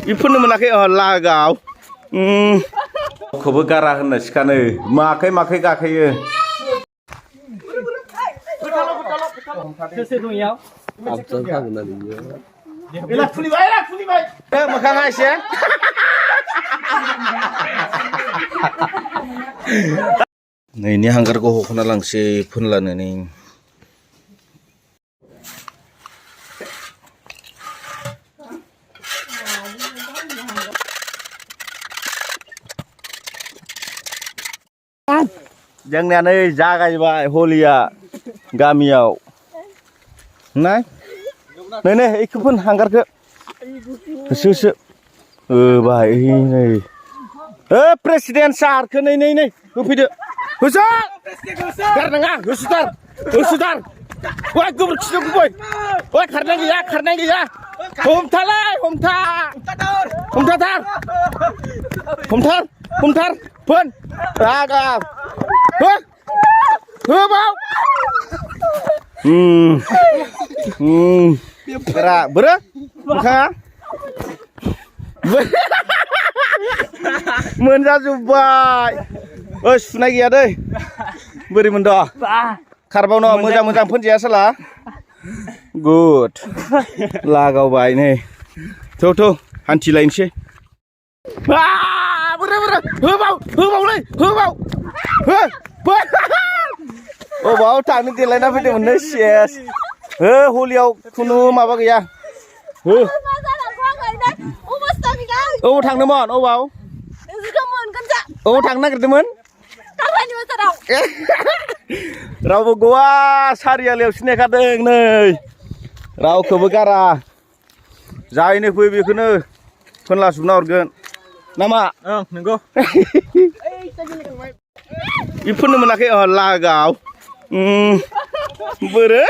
इफोरनो मोनाखै लागाव खौबो गारा होनना सिखानो माखै माखै गाखोयो मोखाङा एसे नैनि हांगारखौ हख'ना लांसै फोनलानो नै जोंनिया नै जागायबाय हलिया गामियाव नाय नै नै इखौ फोन हांगारखौ होसो होसो बाहाय नै प्रेसिडेन्ट सारखौ नै नै नै होफैदो होसो गारनाङा होसोथार होसोथार ओइ गोबोरखिजों गुबै ओइ खारनाय गैया हमथालाय हमथार फोन रागाव होबाव बेरा बोरो मोखाङा मोनजाजोब्बाय ओइ सुनाय गैया दै बोरै मोनद' खारबावनो मोजां फोनजाया साला गुड लागावबाय नै थौ हान्थिलायनोसै होबावलै अबाव थांनो देलायना फैदोंमोन नै सेस हलियाव खुनु माबा गैया अबाव थांदोंमोन अबाव थांनो नागिरदोंमोन रावबो गवा सारियालियाव सिनायखादों नै रावखौबो गारा जायनो फै बेखौनो फोनलाजोबना हरगोन नामा नंगौ इफोरनो मोनाखै लागाव बोरो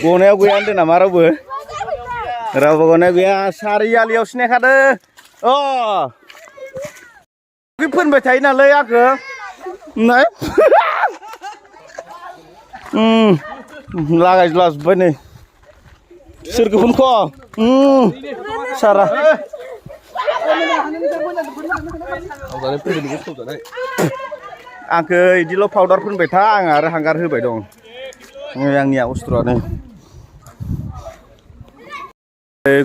गनायाव गैया होनदों नामा रावबो गनायाव गैया सारियालियाव सिनायखादों फोनबाय थायो नालाय आंखौ नाय लागायजोबबाय नै सोरखौ फोनख' सारा आंखौ बिदिल' पाउडार फोनबाय था आं आरो हांगार होबाय दं आंनिया अस्त्र'आनो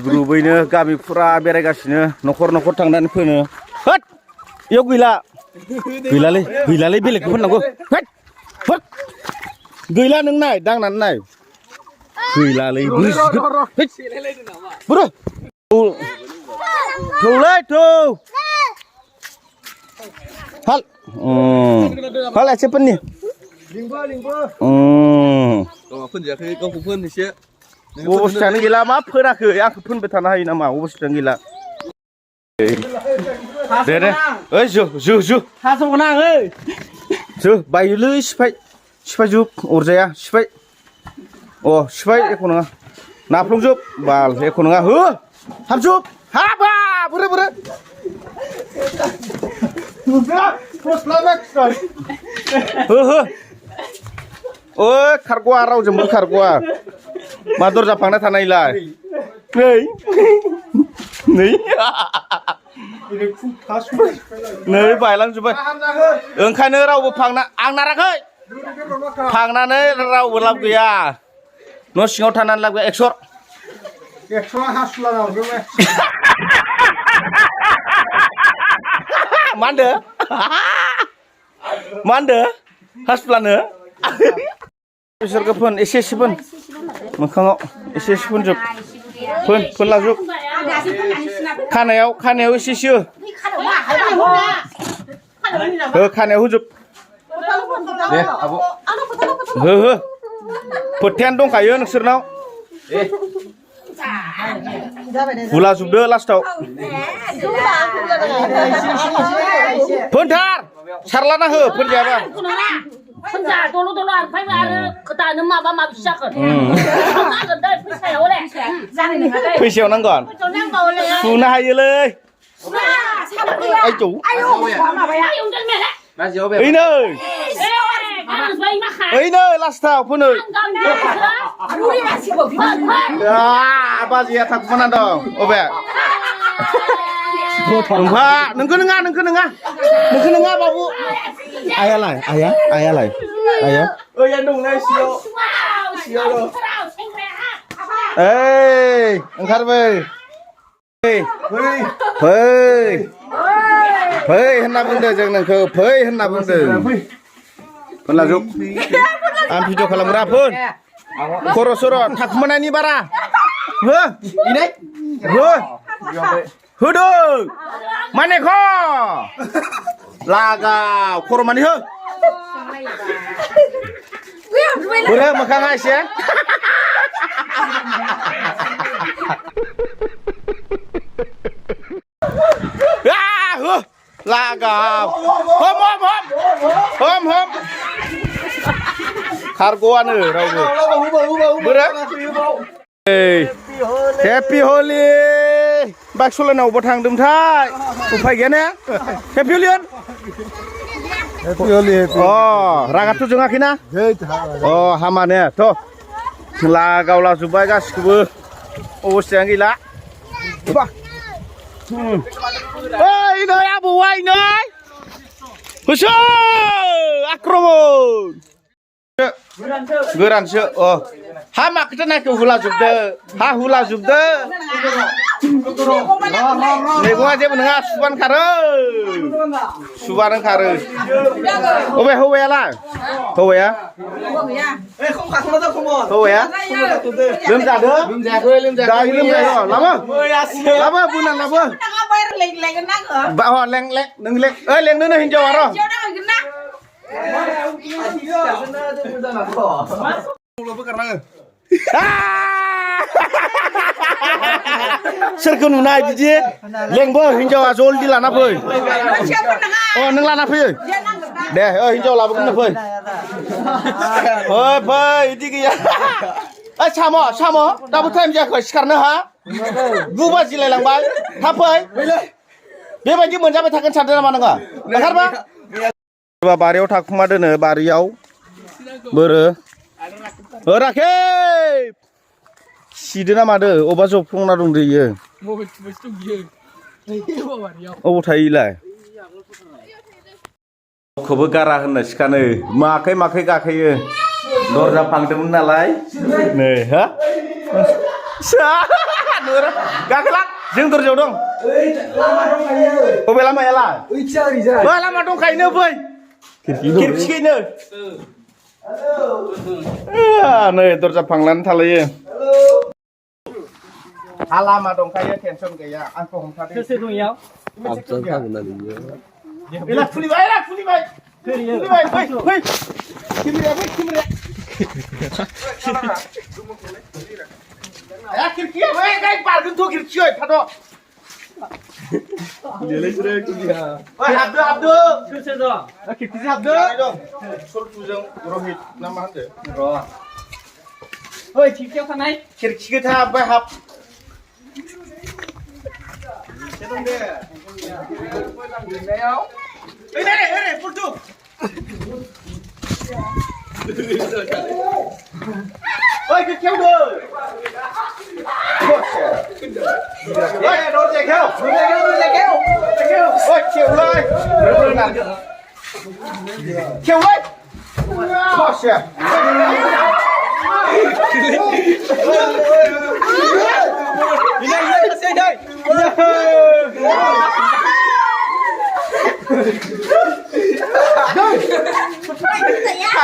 ग्रुपैनो गामि फुरा बेरायगासिनो न'खर थांनानै फोनो होद इयाव गैलालै बेलेगखौ फोननांगौ गैला नों नाय दांनानै नाय गैलालै थौलै हाल एसे फोननि फोनजायाखै गावखौ फोन एसे अबस्थायानो गैला मा फोनाखै आंखौ फोनबाय थानो हायो नामा अबस्थायानो गैला दे ओइ जो बायोलै सिफाय जोब अरजाया सिफाय एख' नङा नाफ्लंजोब बाल एख' नङा हो हाबजोब हाबा बोरो ओइ खारग'वा रावजोंबो खारग'वा मा दरजा फांना थानायलाय नै बायलांजोब्बाय ओंखायनो रावबो आं नाराखै फांनानै रावबो लाब गैया न' सिङाव थानानै लाब गैया एक्स'आ मा होनदो हासुलानो बिसोरखौ फोन एसे फोन मोखाङाव एसे फोनजोब फोनलाजोब खानायाव एसे खानायाव होजोब दे आब' हो फोथायानो दंखायो नोंसोरनाव हुला जोबदो लास्टाव फोनथार सारलाना हो फोनजायाबा फैसायाव नांगोन सुनो हायोलै ओइ नै ओइनो लास्टाव फोनो बाजिया थाखुमाना दं अबे नोंफा नोंखौ नङा बाबु आयालाय आया ओइया दंना सियाव दं ओइ ओंखारबाय फै होनना बुंदों जों नोंखौ फै होनना बुंदों फोनलाजुब आं भिडिअ खालामग्रा फोन खर' सर' थाखुमानायनि बारा हो होदों माने ख लागाव खर' मानि हो बोरो मोखाङा एसे लागाव हम खारग'आनो रावबो बोरो हेपि हलि बाइक सालायनायाव अबाव थांदोंमोनथाय उफाय गैया ने हेपि हलियन अ रागाथ' जोङाखैना अ हामाने थ' लागावला जोब्बाय गासिखौबो अबस्थायानो गैला ओइ नै आबौआ नै होसो आक्रमण गोरानसो अ हा माखोथो नायखौ हुलाजोबदो हा हुलाजोबदो मैगङा जेबो नङा सुबानो खारो अबे हौवायालाय हौवाया लोमजादो दायो लोमजायो लाबो बुंना लाबो लें नों लें ओइ लेंनोनो हिनजाव आरो सोरखौ नुनाय बिदि लेंबो हिनजावा जल्दि लाना फै अ नों लाना फैयो दे हिनजाव लाबोगोन फै बिदि गैया ओइ साम' दाबो टाइम जायाखै सिखारनो हा 9 बाजिलायलांबाय थाब फै बेबायदि मोनजाबाय थागोन सानदों नामा नोङो ओंखारबा बारियाव थाखुमा दोनो बारियाव बोरो राखे सिदो ना मादो अबा जफ्लंना दंदो इयो अबाव थायोलाय खौबो गारा होननो सिखानो माखै गाखोयो दरजा फांदोंमोन नालाय नै हा गाखोला जों दरजायाव दं अबे लामायालाय लामा दंखायोनो फै खिरखिनो नै दरजा फांनानै थालायो हा लामा दंखायो टेनसन गैया आंखौ हमथादो खुलिबाय खिरखिया बारगोनथ' खिरखियै थाद' हाबदो खिरखिजों हाबदो सल्टुजों रहित ना मा होनदो ओइ खिरखियाव थानाय खिरखिखौ हाबबाय हाब फुलटु ओइ खिरखियाव दो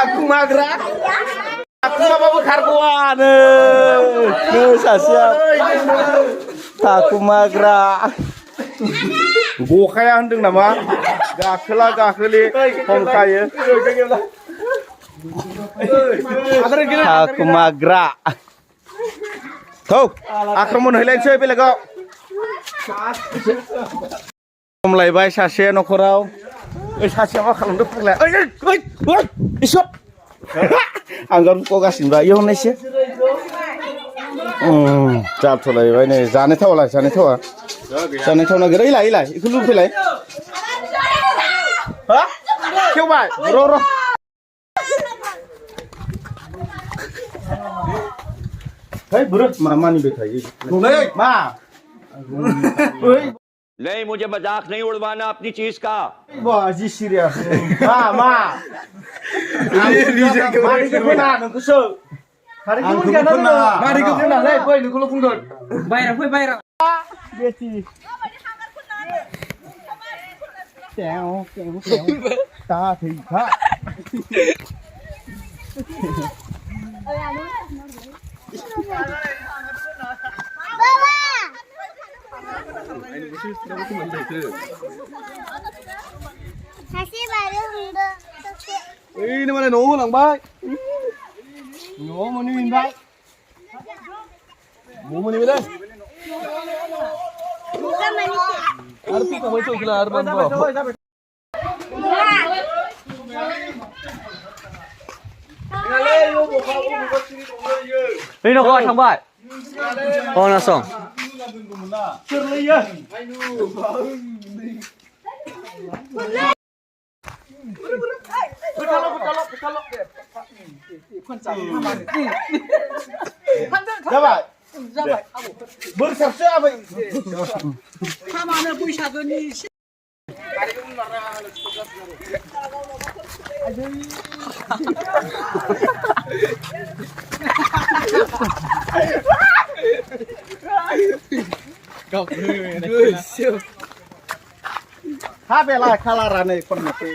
aku magra aku apa kargoane sasia aku magra gokaya होनदों नामा गाखोला गाखोलि हमखायो aku magra थौ आक्रमण हैलायनोसै बेलेगाव हमलायबाय सासे नखराव ओइ सासेया मा खालामदों फाग्ला ओइ इसब आंगारखौ गासिनो बा इयाव होननायसो जाबथ'लायबाय नै जानो थावा नागिर इलाय इखौ लुफैलाय हा खेवबाय र' Hey, bro, mama ni बैठा ये. नहीं, माँ. नहीं मुझे मजाक नहीं उड़वाना अपनी चीज का वाह जी serius. माँ. Mari ke puna, nunggu Hari ke puna. Mari ke puna, leh, boy, nunggu lo pun Bayar, boy, bayar. Beti. Kéo. Ta thì khác. Ê, nó mà này nổ lằng bay. Nổ mà đi bay. Bố mà đi bên đây. Ada tu kamu itu kelar bang. Đi nó coi thằng bạn. Con là xong. Dapat. Bersabsa apa? Mana puisa gini? Ha bela kalarane kon mati.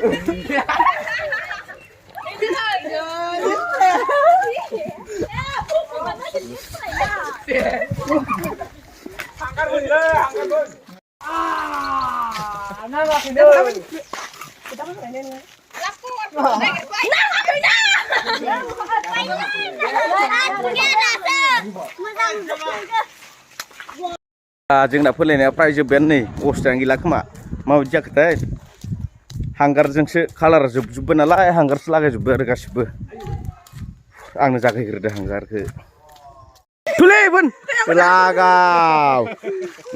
जोंना फोलायनाया प्राय जोब्बायानो नै अबस्थायानो गैला खोमा माबायदि जाखोथाय हांगारजोंसो कालार जोबजोब्बाय नालाय हांगारसो लागायजोब्बाय आरो गासिबो आंनो जागायग्रोदो हांगारखौ थुलेबोन लागाव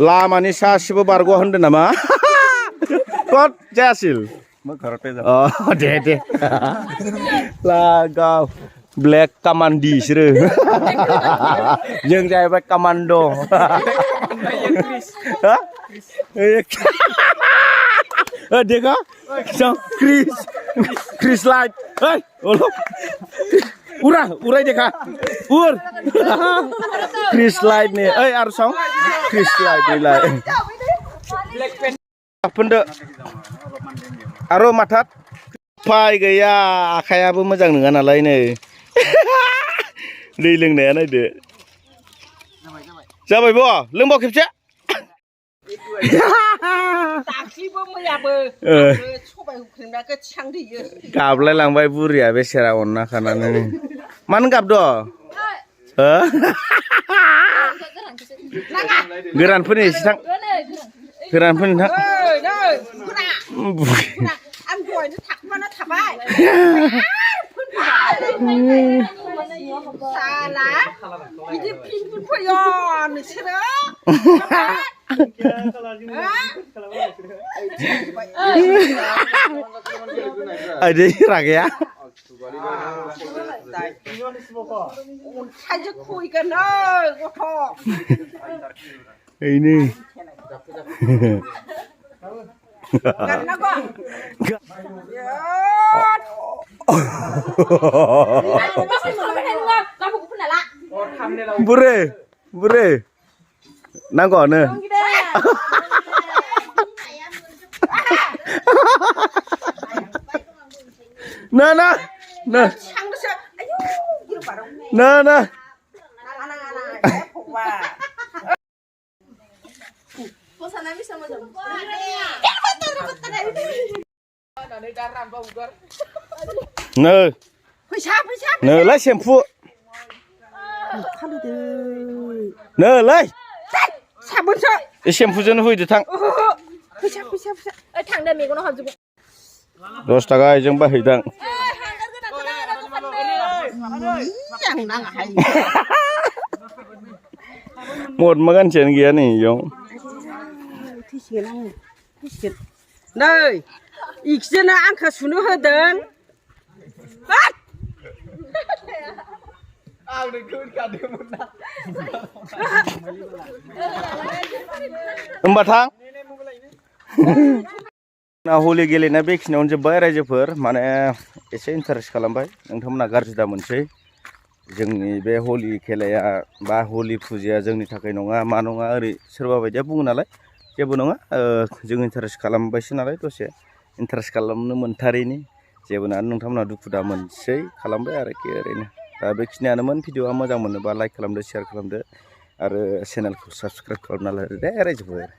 लामानि सासेबो बारग'आ होनदों नामा कत जायासिल दे लागाव ब्लेक कामान्डि बिसोरो जों जाहैबाय कामान्ड' देखो क्रिस लाइट उराय देखा उर क्रिस लाइट nih harus song क्रिस light nilai pendek aro matat fai gaya आखायाबो मोजां नङा नालाय नै दै लोंनाया नायदो जाबाय बो लोंबाव खेबसे दाख्लिबो मैयाबो सबाय हुख्रेमनायखौ थिखांदोयो गाबलाय लांबाय बुरिया बेसेरा अनना खानानै मानो गाबद' हो गोरानफोरनि एसे थां गोरानफोरनि थां आं दहायनो थाखुमाना थाबाय साला बिदि फिनफोर फैयो नोंसोरो ada ragaya अन्थाइजों खुइगोन नै गथ' ini गारनांगौ bure nanggono nah nơ lấy xem phụ nơ lấy xem phụ cho nó vui được thằng thằng đây mình có nó học dụng 10 taga जों बाहायदां một mà gan chuyện kia này giống नै इखजोनो आंखौ सुनो होदों होमबा थां ना हलि गेलेनाया बेखिनियावनो जोब्बाय रायजोफोर माने एसे इन्टारेस्ट खालामबाय नोंथांमोना गाज्रि दा मोनसै जोंनि बे हलि खेलाया बा हलि फुजाया जोंनि थाखाय नङा मा नङा ओरै सोरबा बायदिया बुङो नालाय जेबो नङा जों इन्टारेस्ट खालामबायसो नालाय दसे इन्टारेस्ट खालामनो मोनथारैनि जेबो नङा नोंथांमोना दुखु दा मोनसै खालामबाय आरोखि ओरैनो दा बेखिनियानोमोन भिडिअआ मोजां मोनोबा लाइक खालामदो शेयार खालामदो आरो चेनेलखौ साबस्क्राइब खालामना लादो दे रायजोफोर